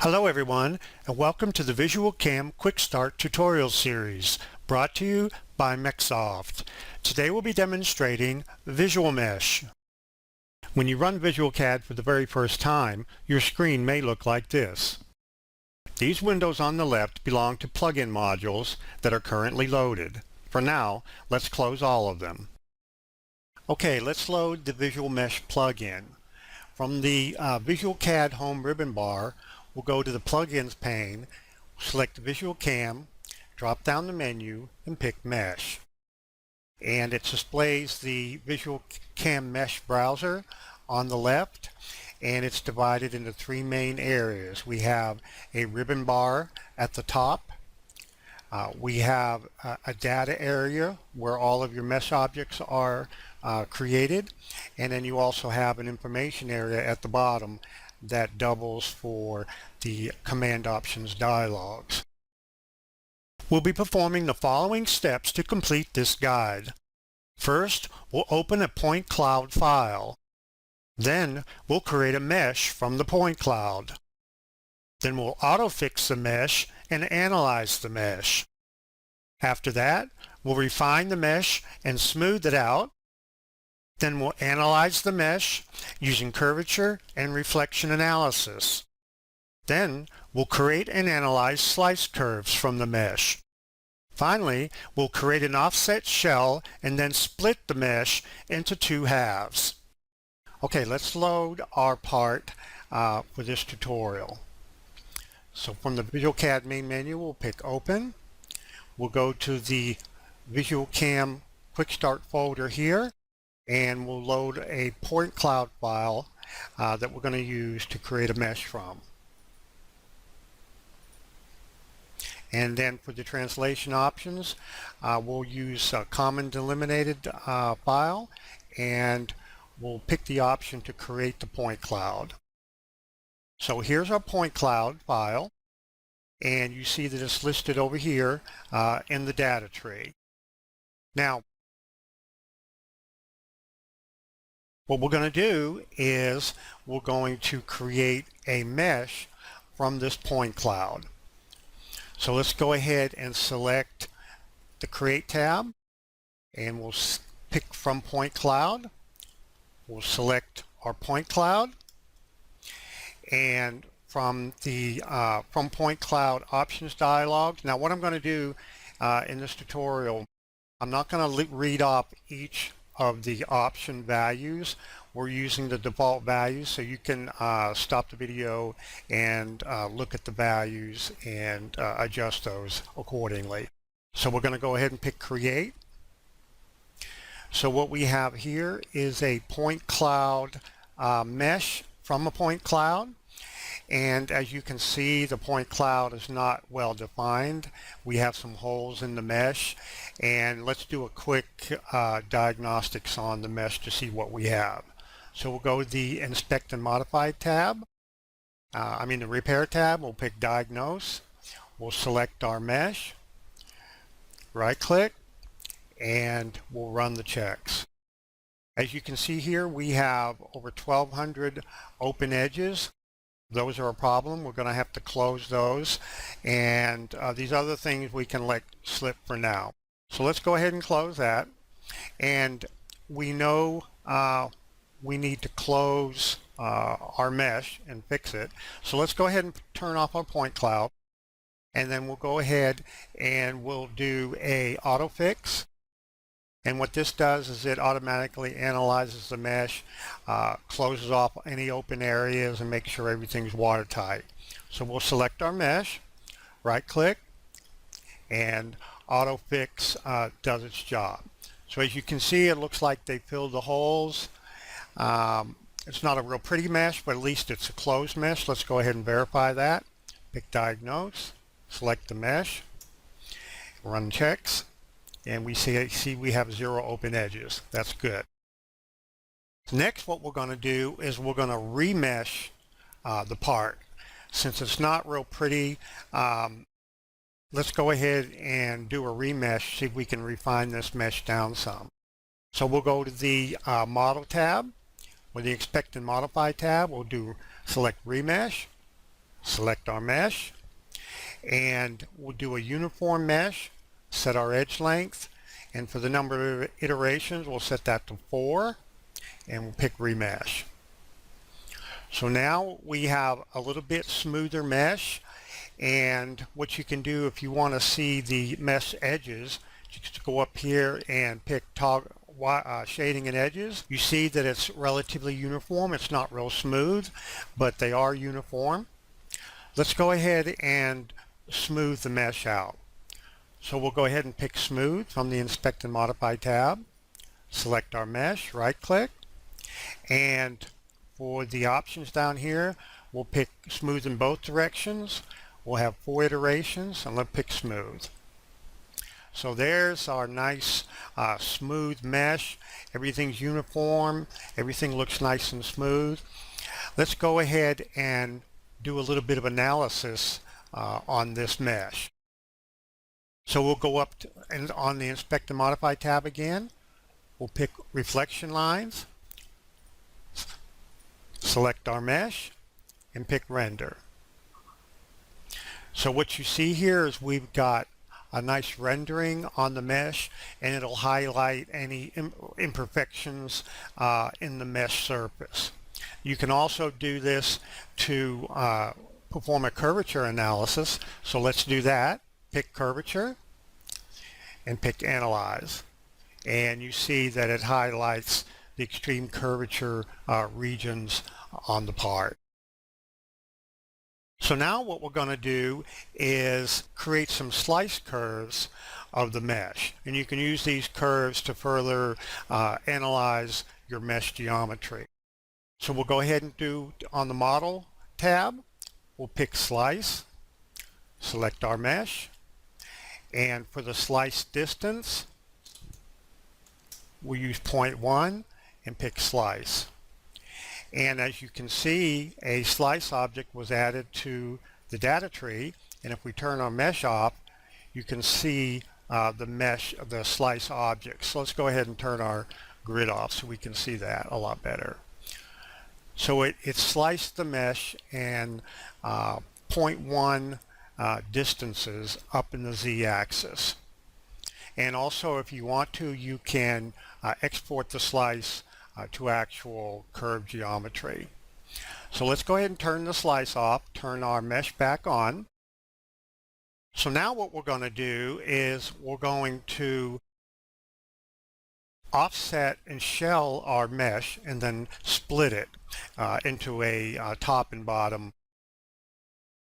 Hello everyone, and welcome to the VisualCAM Quick Start tutorial series brought to you by MecSoft. Today we'll be demonstrating Visual Mesh. When you run VisualCAD for the very first time, your screen may look like this. These windows on the left belong to plugin modules that are currently loaded. For now, let's close all of them. Okay, let's load the Visual Mesh plugin. From the VisualCAD home ribbon bar, we'll go to the Plugins pane, select VisualCAM, drop down the menu, and pick Mesh. And it displays the VisualCAM Mesh browser on the left, and it's divided into three main areas. We have a ribbon bar at the top. We have a data area where all of your mesh objects are created, and then you also have an information area at the bottom that doubles for the command options dialogues. We'll be performing the following steps to complete this guide. First, we'll open a point cloud file. Then we'll create a mesh from the point cloud. Then we'll auto-fix the mesh and analyze the mesh. After that, we'll refine the mesh and smooth it out. Then we'll analyze the mesh using curvature and reflection analysis. Then we'll create and analyze slice curves from the mesh. Finally, we'll create an offset shell and then split the mesh into two halves. Okay, let's load our part for this tutorial. So from the VisualCAD main menu, we'll pick Open. We'll go to the VisualCAM Quick Start folder here, and we'll load a point cloud file that we're going to use to create a mesh from. And then for the translation options, we'll use a common delimited file, and we'll pick the option to create the point cloud. So here's our point cloud file, and you see that it's listed over here in the data tree. Now, what we're going to do is we're going to create a mesh from this point cloud. So let's go ahead and select the Create tab, and we'll pick from Point Cloud. We'll select our point cloud, and from the from point cloud options dialog. Now what I'm going to do in this tutorial, I'm not going to read off each of the option values. We're using the default values, so you can stop the video and look at the values and adjust those accordingly. So we're going to go ahead and pick Create. So what we have here is a point cloud mesh from a point cloud. And as you can see, the point cloud is not well defined. We have some holes in the mesh, and let's do a quick diagnostics on the mesh to see what we have. So we'll go to the Inspect and Modify tab, the Repair tab. We'll pick Diagnose. We'll select our mesh, right click, and we'll run the checks. As you can see here, we have over 1,200 open edges. Those are a problem. We're going to have to close those, and these other things we can let slip for now. So let's go ahead and close that, and we know we need to close our mesh and fix it. So let's go ahead and turn off our point cloud, and then we'll go ahead and we'll do a auto fix. And what this does is it automatically analyzes the mesh, closes off any open areas, and makes sure everything's watertight. So we'll select our mesh, right click, and auto fix does its job. So as you can see, it looks like they filled the holes. It's not a real pretty mesh, but at least it's a closed mesh. Let's go ahead and verify that. Pick Diagnose, select the mesh, run checks. And we see we have 0 open edges. That's good. Next, what we're going to do is we're going to remesh the part. Since it's not real pretty, let's go ahead and do a remesh, see if we can refine this mesh down some. So we'll go to the Model tab, or the Inspect and Modify tab. We'll select Remesh, select our mesh, and we'll do a uniform mesh, set our edge length, and for the number of iterations we'll set that to 4, and we'll pick remesh. So now we have a little bit smoother mesh, and what you can do if you want to see the mesh edges, just go up here and pick toggle shading and edges. You see that it's relatively uniform. It's not real smooth, but they are uniform. Let's go ahead and smooth the mesh out. So we'll go ahead and pick smooth from the Inspect and Modify tab. Select our mesh, right click, and for the options down here we'll pick smooth in both directions. We'll have 4 iterations, and let's pick smooth. So there's our nice smooth mesh. Everything's uniform. Everything looks nice and smooth. Let's go ahead and do a little bit of analysis on this mesh. So we'll go up to, and on the Inspect and Modify tab again. We'll pick reflection lines, select our mesh, and pick render. So what you see here is we've got a nice rendering on the mesh, and it'll highlight any imperfections in the mesh surface. You can also do this to perform a curvature analysis. So let's do that. Pick curvature and pick analyze, and you see that it highlights the extreme curvature regions on the part. So now what we're going to do is create some slice curves of the mesh, and you can use these curves to further analyze your mesh geometry. So we'll go ahead and do, on the Model tab, we'll pick Slice, select our mesh, and for the slice distance we'll use 0.1 and pick Slice. And as you can see, a slice object was added to the data tree, and if we turn our mesh off, you can see the slice object. So let's go ahead and turn our grid off so we can see that a lot better. So it sliced the mesh and 0.1 distances up in the z-axis. And also, if you want to, you can export the slice to actual curve geometry. So let's go ahead and turn the slice off, turn our mesh back on. So now what we're going to do is we're going to offset and shell our mesh and then split it into a top and bottom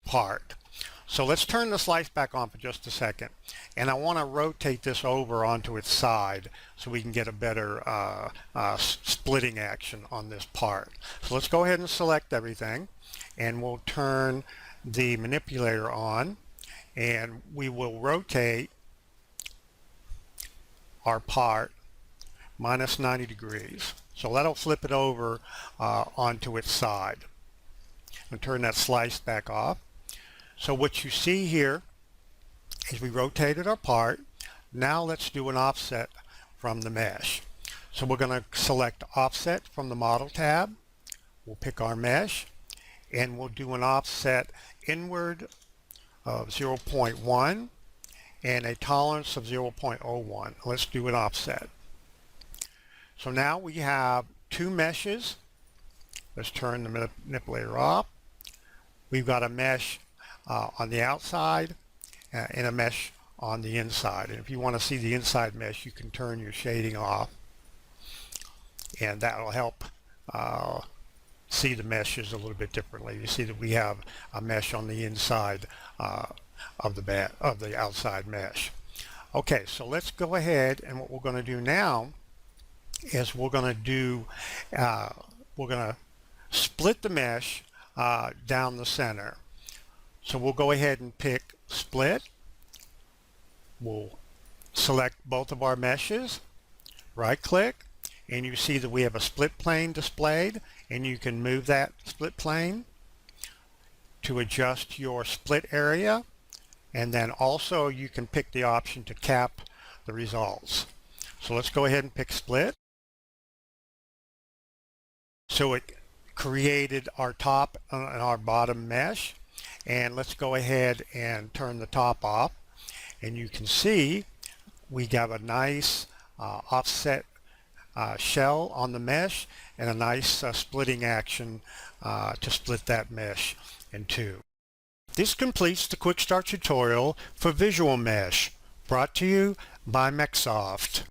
part. So let's turn the slice back on for just a second, and I want to rotate this over onto its side so we can get a better splitting action on this part. So let's go ahead and select everything, and we'll turn the manipulator on, and we will rotate our part minus 90 degrees. So that'll flip it over onto its side. And turn that slice back off. So what you see here is we rotated our part. Now let's do an offset from the mesh. So we're going to select offset from the Model tab. We'll pick our mesh, and we'll do an offset inward of 0.1 and a tolerance of 0.01. Let's do an offset. So now we have 2 meshes. Let's turn the manipulator off. We've got a mesh on the outside and a mesh on the inside. And if you want to see the inside mesh, you can turn your shading off, and that will help see the meshes a little bit differently. You see that we have a mesh on the inside of the outside mesh. Okay, so let's go ahead, and what we're going to do now is we're going to split the mesh down the center. So we'll go ahead and pick split. We'll select both of our meshes, right click, and you see that we have a split plane displayed, and you can move that split plane to adjust your split area, and then also you can pick the option to cap the results. So let's go ahead and pick split. So it created our top and our bottom mesh, And let's go ahead and turn the top off. And you can see we have a nice offset shell on the mesh and a nice splitting action to split that mesh in two. This completes the Quick Start tutorial for Visual Mesh, brought to you by MecSoft.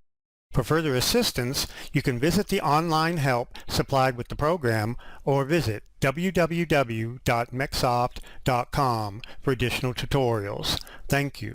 For further assistance, you can visit the online help supplied with the program or visit www.mecsoft.com for additional tutorials. Thank you.